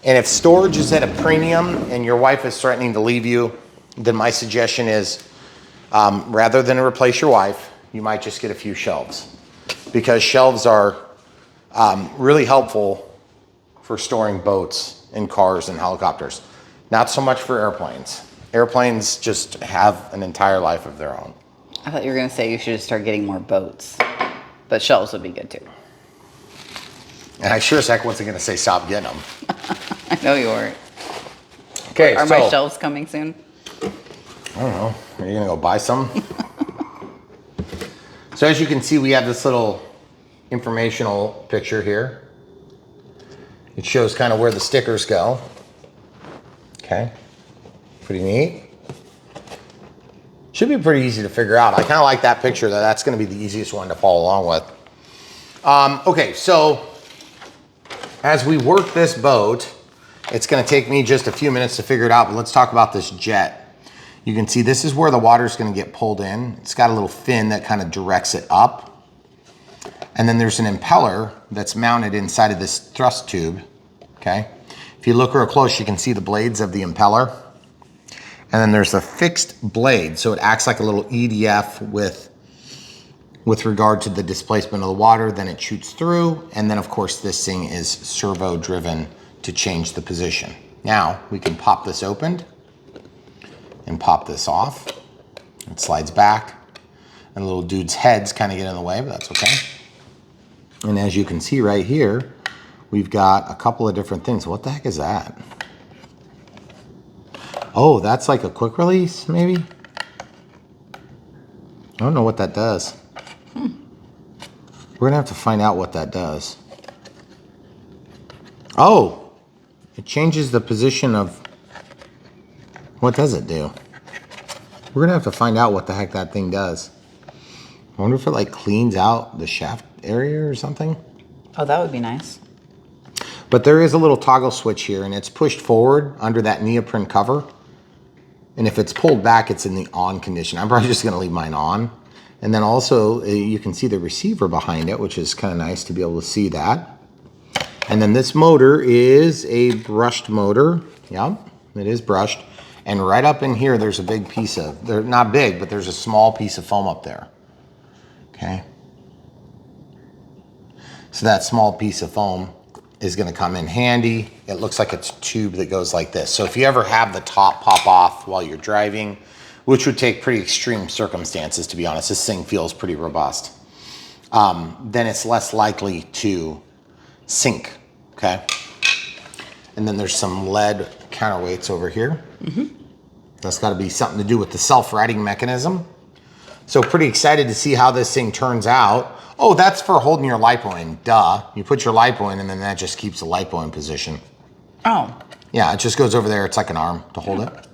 and if storage is at a premium and your wife is threatening to leave you, then my suggestion is, rather than replace your wife, you might just get a few shelves. Because shelves are really helpful for storing boats and cars and helicopters. Not so much for airplanes. Airplanes just have an entire life of their own. I thought you were gonna say you should just start getting more boats, but shelves would be good too. And I sure as heck wasn't gonna say stop getting them. I know you weren't. Okay, Are my shelves coming soon? I don't know. Are you gonna go buy some? So as you can see, we have this little informational picture here. It shows kind of where the stickers go. Okay, pretty neat. Should be pretty easy to figure out. I kind of like that picture. That's gonna be the easiest one to follow along with. Okay, so as we work this boat, It's gonna take me just a few minutes to figure it out, but let's talk about this jet. You can see this is where the water's gonna get pulled in. It's got a little fin that kind of directs it up. And then there's an impeller that's mounted inside of this thrust tube, okay? If you look real close, you can see the blades of the impeller. And then there's a fixed blade, so it acts like a little EDF with regard to the displacement of the water, then it shoots through, and then of course this thing is servo driven to change the position. Now we can pop this open and pop this off. It slides back, and the little dude's heads kind of get in the way, but that's okay. And as you can see right here, we've got a couple of different things. What the heck is that? Oh, that's like a quick release, maybe? I don't know what that does. We're gonna have to find out what that does. Oh, it changes the position of, what does it do? We're gonna have to find out what the heck that thing does. I wonder if it like cleans out the shaft area or something. Oh, that would be nice. But there is a little toggle switch here, and it's pushed forward under that neoprene cover. And if it's pulled back, it's in the on condition. I'm probably just gonna leave mine on. And then also you can see the receiver behind it, which is kind of nice to be able to see that. And then this motor is a brushed motor. Yep, it is brushed. And right up in here, there's a big piece of, they're not big, but there's a small piece of foam up there. Okay. So that small piece of foam is gonna come in handy. It looks like it's a tube that goes like this. So if you ever have the top pop off while you're driving, which would take pretty extreme circumstances, to be honest, this thing feels pretty robust, then it's less likely to sink, okay? And then there's some lead counterweights over here. That's gotta be something to do with the self-righting mechanism. So pretty excited to see how this thing turns out. Oh, that's for holding your lipo in, duh. You put your lipo in and then that just keeps the lipo in position. Oh. Yeah, it just goes over there. It's like an arm to hold it.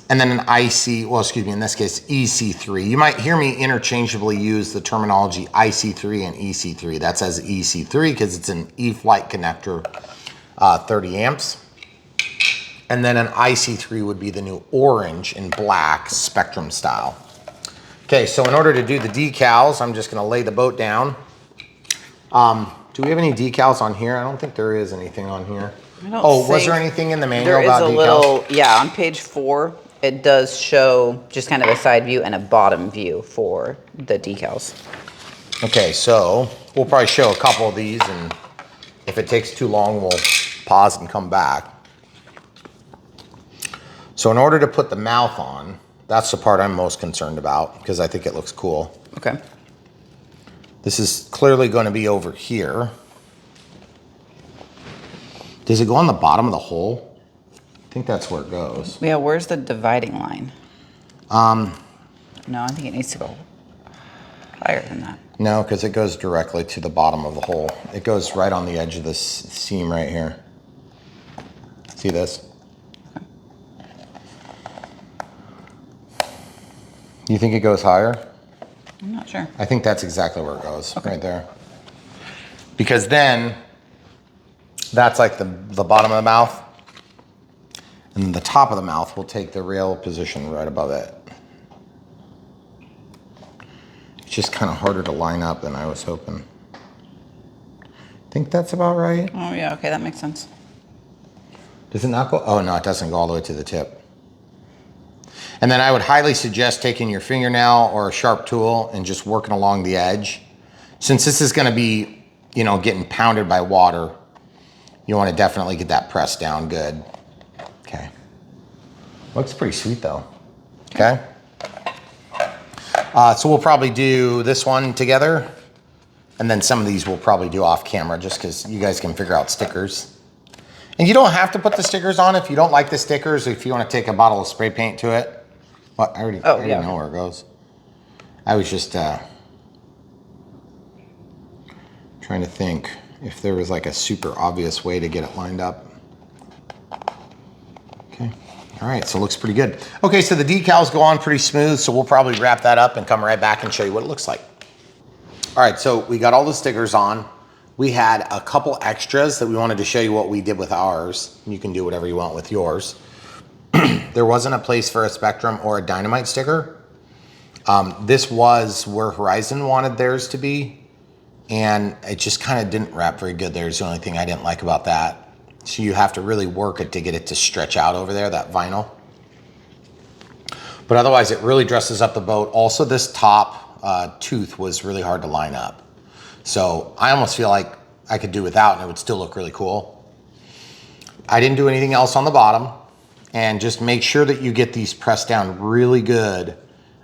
And then an IC, well, excuse me, in this case, EC3. You might hear me interchangeably use the terminology IC3 and EC3. That says EC3 because it's an E-Flight connector, 30 amps. And then an IC3 would be the new orange and black Spectrum style. Okay, so in order to do the decals, I'm just gonna lay the boat down. Do we have any decals on here? I don't think there is anything on here. Oh, was there anything in the manual about decals? There is a little, yeah, on page 4, it does show just kind of a side view and a bottom view for the decals. Okay, so we'll probably show a couple of these, and if it takes too long, we'll pause and come back. So in order to put the mouth on, that's the part I'm most concerned about because I think it looks cool. Okay. This is clearly going to be over here. Does it go on the bottom of the hole? I think that's where it goes. Yeah, where's the dividing line? No, I think it needs to go higher than that. No, because it goes directly to the bottom of the hole. It goes right on the edge of this seam right here. See this? Okay. You think it goes higher? I'm not sure. I think that's exactly where it goes, okay. Right there. Because then, that's like the bottom of the mouth, and the top of the mouth will take the rail position right above it. It's just kind of harder to line up than I was hoping. Think that's about right? Oh yeah, okay, that makes sense. Does it not go? Oh no, it doesn't go all the way to the tip. And then I would highly suggest taking your fingernail or a sharp tool and just working along the edge. Since this is gonna be, you know, getting pounded by water, you wanna definitely get that pressed down good. Okay. Looks pretty sweet though, okay? So we'll probably do this one together, and then some of these we'll probably do off camera just because you guys can figure out stickers. And you don't have to put the stickers on if you don't like the stickers, if you wanna take a bottle of spray paint to it. Well, I already know where it goes. I was just trying to think if there was like a super obvious way to get it lined up. Okay, all right, so it looks pretty good. Okay, so the decals go on pretty smooth, so we'll probably wrap that up and come right back and show you what it looks like. All right, so we got all the stickers on. we had a couple extras that we wanted to show you what we did with ours. You can do whatever you want with yours. There wasn't a place for a Spectrum or a Dynamite sticker. This was where Horizon wanted theirs to be, and it just kind of didn't wrap very good. There's the only thing I didn't like about that. So you have to really work it to get it to stretch out over there, that vinyl. But otherwise, it really dresses up the boat. Also, this top tooth was really hard to line up. So I almost feel like I could do without and it would still look really cool. I didn't do anything else on the bottom. And just make sure that you get these pressed down really good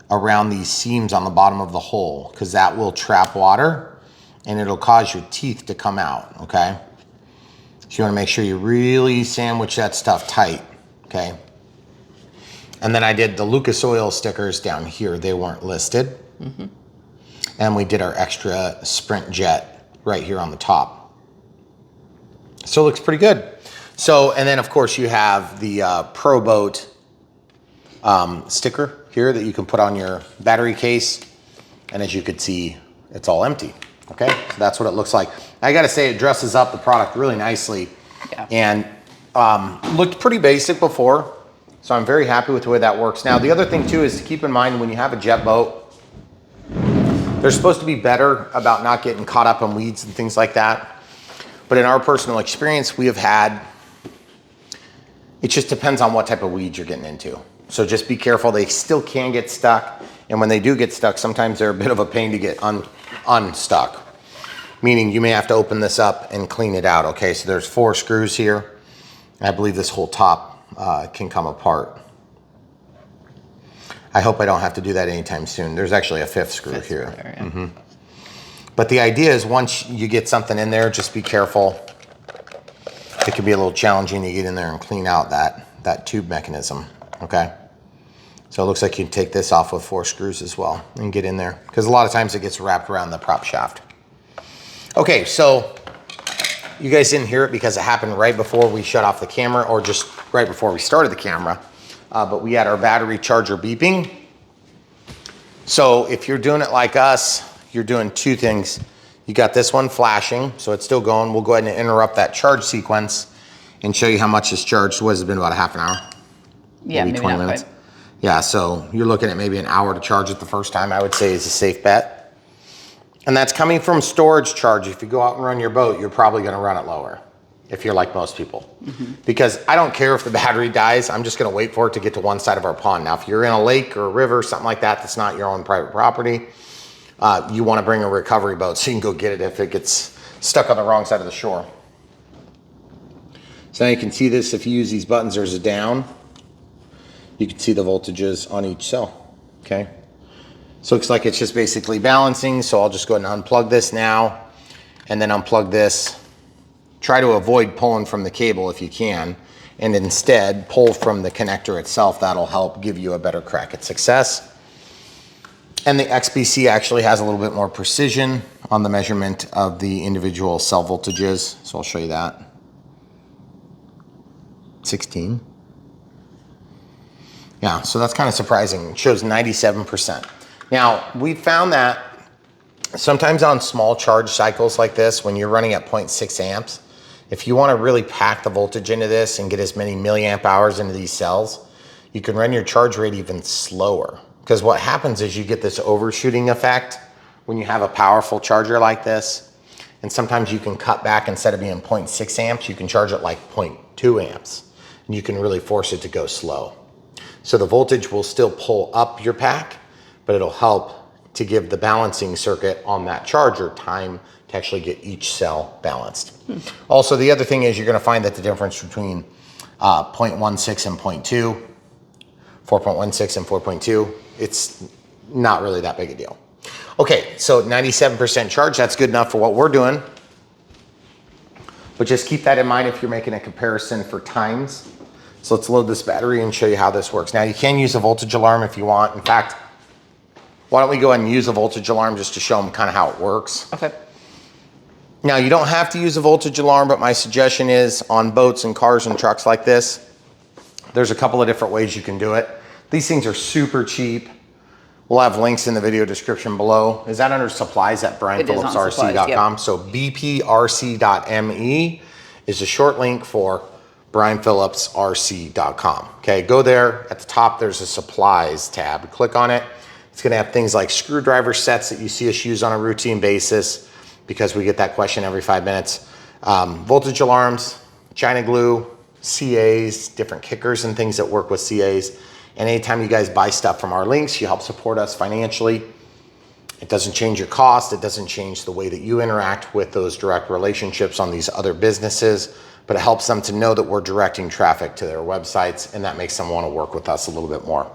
around these seams on the bottom of the hole, because that will trap water and it'll cause your teeth to come out, okay? So you wanna make sure you really sandwich that stuff tight, okay? And then I did the Lucas Oil stickers down here. They weren't listed. And we did our extra Sprintjet right here on the top. So it looks pretty good. So, and then of course you have the Pro Boat sticker here that you can put on your battery case. And as you can see, it's all empty. Okay, so that's what it looks like. I gotta say, it dresses up the product really nicely. Yeah. And looked pretty basic before. So I'm very happy with the way that works. Now, the other thing too is to keep in mind when you have a jet boat, they're supposed to be better about not getting caught up in weeds and things like that. But in our personal experience, we have had, it just depends on what type of weeds you're getting into. So just be careful. They still can get stuck. And when they do get stuck, sometimes they're a bit of a pain to get unstuck. Meaning you may have to open this up and clean it out. Okay, so there's 4 screws here. I believe this whole top can come apart. I hope I don't have to do that anytime soon. There's actually a 5th screw here. There, yeah. But the idea is once you get something in there, just be careful. It can be a little challenging to get in there and clean out that tube mechanism, okay? So it looks like you can take this off with 4 screws as well and get in there, because a lot of times it gets wrapped around the prop shaft. Okay, so you guys didn't hear it because it happened right before we shut off the camera, or just right before we started the camera. But we had our battery charger beeping. So if you're doing it like us, you're doing 2 things. You got this one flashing, so it's still going. We'll go ahead and interrupt that charge sequence and show you how much is charged. What has it been, about a half an hour? Yeah, maybe 20 not minutes. quite. Yeah, so you're looking at maybe an hour to charge it the first time, I would say is a safe bet. And that's coming from storage charge. If you go out and run your boat, you're probably gonna run it lower, if you're like most people. Because I don't care if the battery dies, I'm just gonna wait for it to get to one side of our pond. Now, if you're in a lake or a river, something like that, that's not your own private property, you wanna bring a recovery boat so you can go get it if it gets stuck on the wrong side of the shore. So now you can see this, if you use these buttons, there's a down. You can see the voltages on each cell, okay? So it looks like it's just basically balancing, so I'll just go ahead and unplug this now, and then unplug this. Try to avoid pulling from the cable if you can, and instead pull from the connector itself. That'll help give you a better crack at success. And the XBC actually has a little bit more precision on the measurement of the individual cell voltages, so I'll show you that. 16. Yeah, so that's kind of surprising. It shows 97%. Now, we found that sometimes on small charge cycles like this, when you're running at 0.6 amps, if you want to really pack the voltage into this and get as many milliamp hours into these cells, you can run your charge rate even slower. Because what happens is you get this overshooting effect when you have a powerful charger like this. And sometimes you can cut back, instead of being 0.6 amps, you can charge it like 0.2 amps. And you can really force it to go slow. So the voltage will still pull up your pack, but it'll help to give the balancing circuit on that charger time to actually get each cell balanced. Also, the other thing is you're gonna find that the difference between 0.16 and 0.2, 4.16 and 4.2, it's not really that big a deal. Okay, so 97% charge, that's good enough for what we're doing. But just keep that in mind if you're making a comparison for times. So let's load this battery and show you how this works. Now, you can use a voltage alarm if you want. In fact, why don't we go ahead and use a voltage alarm just to show them kind of how it works. Okay. Now, you don't have to use a voltage alarm, but my suggestion is on boats and cars and trucks like this, there's a couple of different ways you can do it. These things are super cheap. We'll have links in the video description below. Is that under supplies at brianphillipsrc.com? Yep. So bprc.me is a short link for brianphillipsrc.com. Okay, go there. At the top, there's a supplies tab. Click on it. It's gonna have things like screwdriver sets that you see us use on a routine basis because we get that question every 5 minutes. Voltage alarms, China glue, CAs, different kickers and things that work with CAs. And anytime you guys buy stuff from our links, you help support us financially. It doesn't change your cost. It doesn't change the way that you interact with those direct relationships on these other businesses, but it helps them to know that we're directing traffic to their websites, and that makes them want to work with us a little bit more.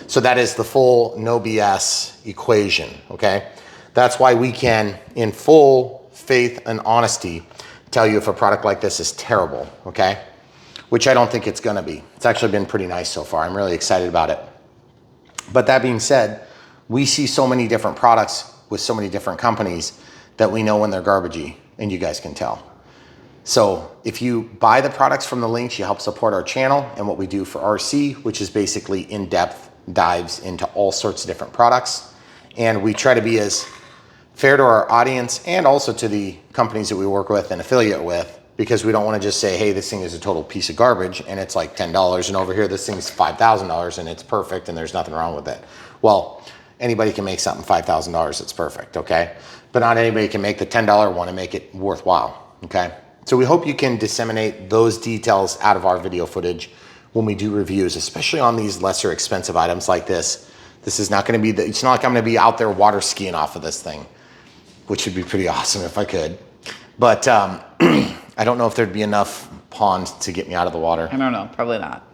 So that is the full no BS equation, okay? That's why we can, in full faith and honesty, tell you if a product like this is terrible, okay? Which I don't think it's gonna be. It's actually been pretty nice so far. I'm really excited about it. But that being said, we see so many different products with so many different companies that we know when they're garbagey, and you guys can tell. So if you buy the products from the links, you help support our channel and what we do for RC, which is basically in-depth dives into all sorts of different products. And we try to be as fair to our audience and also to the companies that we work with and affiliate with, because we don't want to just say, hey, this thing is a total piece of garbage and it's like $10, and over here this thing's $5,000 and it's perfect and there's nothing wrong with it. Well, anybody can make something $5,000 that's perfect, okay? But not anybody can make the $10 one and make it worthwhile, okay? So we hope you can disseminate those details out of our video footage when we do reviews, especially on these lesser expensive items like this. This is not going to be, it's not like I'm going to be out there water skiing off of this thing, which would be pretty awesome if I could. But I don't know if there'd be enough ponds to get me out of the water. I don't know, probably not.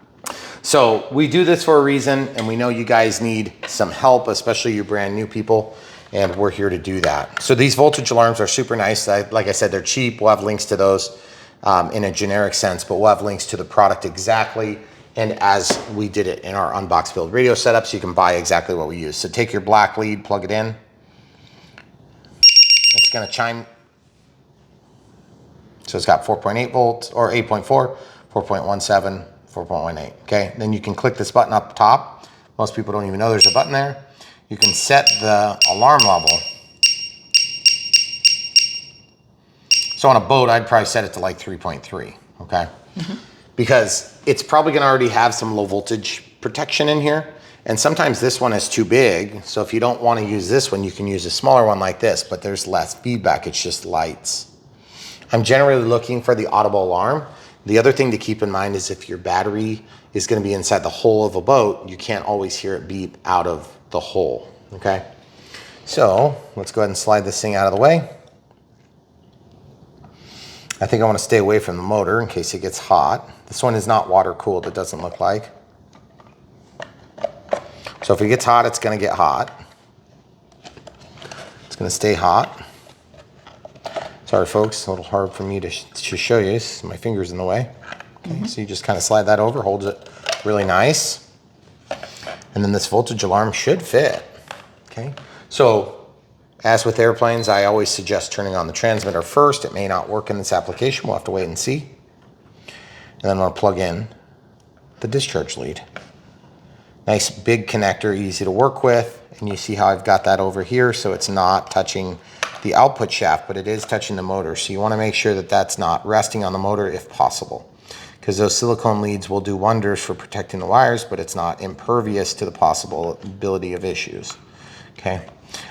So we do this for a reason, and we know you guys need some help, especially you brand new people, and we're here to do that. So these voltage alarms are super nice. Like I said, they're cheap. We'll have links to those in a generic sense, but we'll have links to the product exactly, and as we did it in our Unbox Build radio setup, so you can buy exactly what we use. So take your black lead, plug it in. It's gonna chime. So it's got 4.8 volts, or 8.4, 4.17, 4.18, okay? Then you can click this button up top. Most people don't even know there's a button there. You can set the alarm level. So on a boat, I'd probably set it to like 3.3, okay? Because it's probably gonna already have some low voltage protection in here. And sometimes this one is too big. So if you don't wanna use this one, you can use a smaller one like this, but there's less feedback, it's just lights. I'm generally looking for the audible alarm. The other thing to keep in mind is if your battery is going to be inside the hull of a boat, you can't always hear it beep out of the hole, okay? So let's go ahead and slide this thing out of the way. I think I want to stay away from the motor in case it gets hot. This one is not water cooled, it doesn't look like. So if it gets hot, it's going to get hot. It's going to stay hot. Sorry folks, a little hard for me to show you. My finger's in the way. Okay, so you just kind of slide that over, holds it really nice. And then this voltage alarm should fit. Okay, so as with airplanes, I always suggest turning on the transmitter first. It may not work in this application. We'll have to wait and see. And then I'm going to plug in the discharge lead. Nice big connector, easy to work with. And you see how I've got that over here, so it's not touching the output shaft, but it is touching the motor. So you want to make sure that that's not resting on the motor if possible, because those silicone leads will do wonders for protecting the wires, but it's not impervious to the possibility of issues. Okay,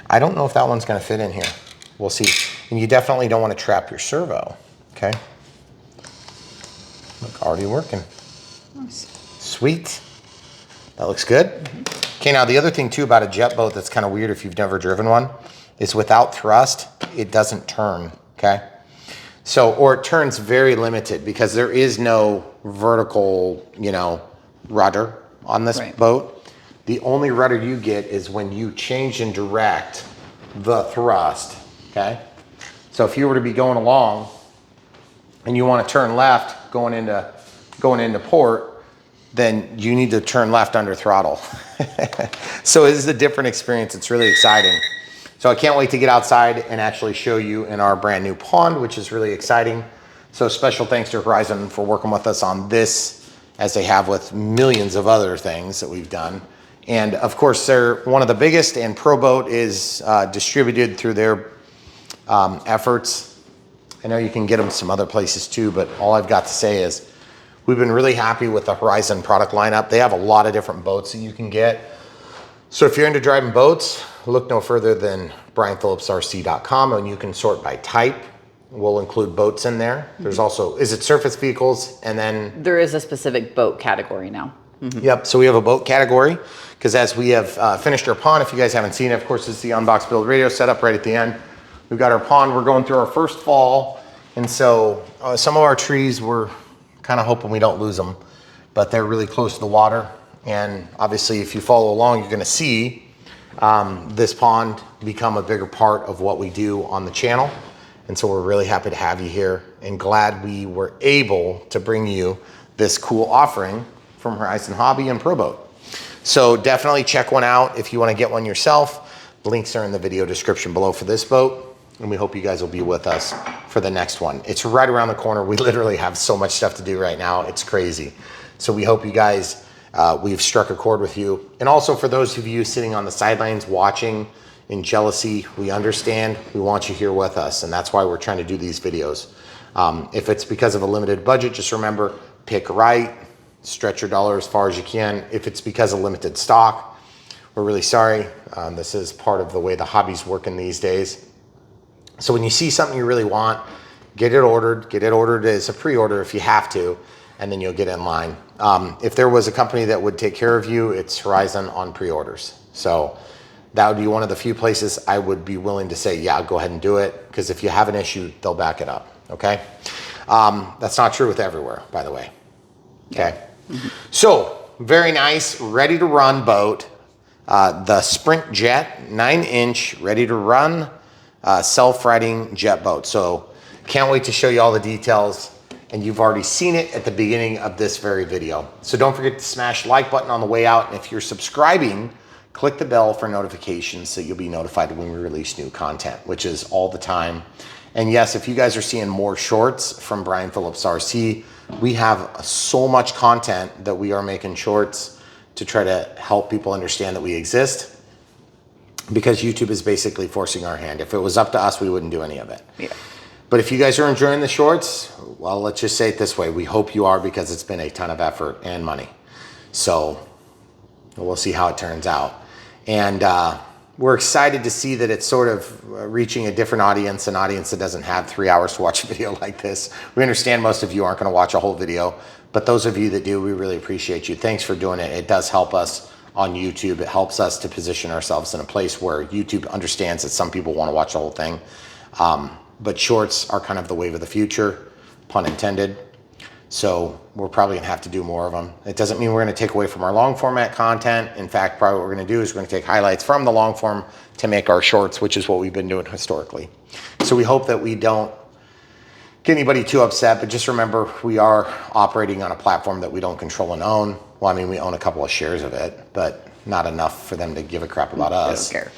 I don't know if that one's going to fit in here. We'll see. And you definitely don't want to trap your servo. Okay, look, already working. Nice. Sweet. That looks good. Okay, now the other thing too about a jet boat that's kind of weird if you've never driven one is without thrust, it doesn't turn, okay? So, or it turns very limited because there is no vertical, rudder on this boat. The only rudder you get is when you change and direct the thrust, okay? So if you were to be going along and you want to turn left going into port, then you need to turn left under throttle. So it is a different experience. It's really exciting. So I can't wait to get outside and actually show you in our brand new pond, which is really exciting. So special thanks to Horizon for working with us on this, as they have with millions of other things that we've done. And of course, they're one of the biggest, and ProBoat is distributed through their efforts. I know you can get them some other places too, but all I've got to say is we've been really happy with the Horizon product lineup. They have a lot of different boats that you can get. So if you're into driving boats, look no further than brianphillipsrc.com, and you can sort by type. We'll include boats in there. There's also, is it surface vehicles? And then there is a specific boat category now. Yep, so we have a boat category, because as we have finished our pond, if you guys haven't seen it, of course, it's the Unbox Build Radio setup right at the end. We've got our pond, we're going through our first fall, and so some of our trees, we're kind of hoping we don't lose them, but they're really close to the water. And obviously, if you follow along, you're gonna see this pond become a bigger part of what we do on the channel. And so we're really happy to have you here, and glad we were able to bring you this cool offering from Horizon Hobby and ProBoat. So definitely check one out if you want to get one yourself. The links are in the video description below for this boat, and we hope you guys will be with us for the next one. It's right around the corner. We literally have so much stuff to do right now. It's crazy. So we hope you guys, we've struck a chord with you. And also for those of you sitting on the sidelines watching in jealousy, we understand. We want you here with us, and that's why we're trying to do these videos. If it's because of a limited budget, just remember, pick right, stretch your dollar as far as you can. If it's because of limited stock, we're really sorry. This is part of the way the hobby's working these days. So when you see something you really want, get it ordered as a pre-order if you have to, and then you'll get in line. If there was a company that would take care of you, it's Horizon on pre-orders. So that would be one of the few places I would be willing to say, yeah, go ahead and do it, because if you have an issue, they'll back it up, okay? That's not true with everywhere, by the way, okay? So, very nice, ready to run boat. The Sprintjet 9-inch, ready to run, self-riding jet boat. So, can't wait to show you all the details, and you've already seen it at the beginning of this very video. So don't forget to smash the like button on the way out, and if you're subscribing, click the bell for notifications so you'll be notified when we release new content, which is all the time. And yes, if you guys are seeing more shorts from Brian Phillips RC, we have so much content that we are making shorts to try to help people understand that we exist, because YouTube is basically forcing our hand. If it was up to us, we wouldn't do any of it. Yeah. But if you guys are enjoying the shorts, well, let's just say it this way. We hope you are, because it's been a ton of effort and money. So we'll see how it turns out. And we're excited to see that it's sort of reaching a different audience, an audience that doesn't have 3 hours to watch a video like this. We understand most of you aren't going to watch a whole video, but those of you that do, we really appreciate you. Thanks for doing it. It does help us on YouTube. It helps us to position ourselves in a place where YouTube understands that some people want to watch the whole thing. But shorts are kind of the wave of the future, pun intended. So we're probably gonna have to do more of them. It doesn't mean we're gonna take away from our long format content. In fact, probably what we're gonna do is we're gonna take highlights from the long form to make our shorts, which is what we've been doing historically. So we hope that we don't get anybody too upset, but just remember, we are operating on a platform that we don't control and own. Well, I mean, we own a couple of shares of it, but not enough for them to give a crap about us. They don't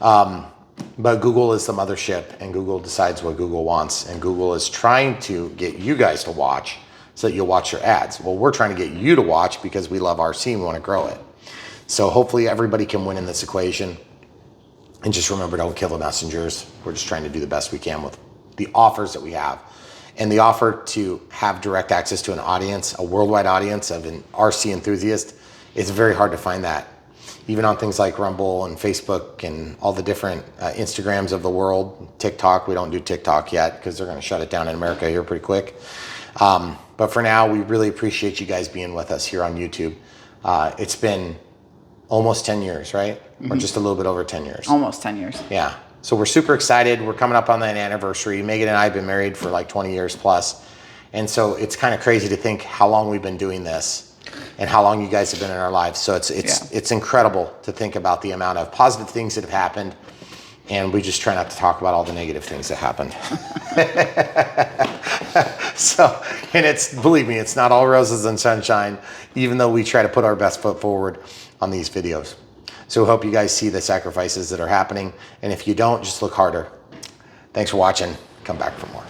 care. But Google is the mothership, and Google decides what Google wants, and Google is trying to get you guys to watch so that you'll watch your ads. Well, we're trying to get you to watch because we love RC and we want to grow it. So hopefully everybody can win in this equation. And just remember, don't kill the messengers. We're just trying to do the best we can with the offers that we have. And the offer to have direct access to an audience, a worldwide audience of an RC enthusiast, it's very hard to find that. Even on things like Rumble and Facebook and all the different Instagrams of the world, TikTok, we don't do TikTok yet because they're going to shut it down in America here pretty quick. But for now, we really appreciate you guys being with us here on YouTube. It's been almost 10 years, right? Or just a little bit over 10 years. Almost 10 years. Yeah. So we're super excited. We're coming up on that anniversary. Megan and I have been married for like 20 years plus. And so it's kind of crazy to think how long we've been doing this and how long you guys have been in our lives. So it's incredible to think about the amount of positive things that have happened. And we just try not to talk about all the negative things that happened. So, and it's, believe me, it's not all roses and sunshine, even though we try to put our best foot forward on these videos. So we hope you guys see the sacrifices that are happening. And if you don't, just look harder. Thanks for watching. Come back for more.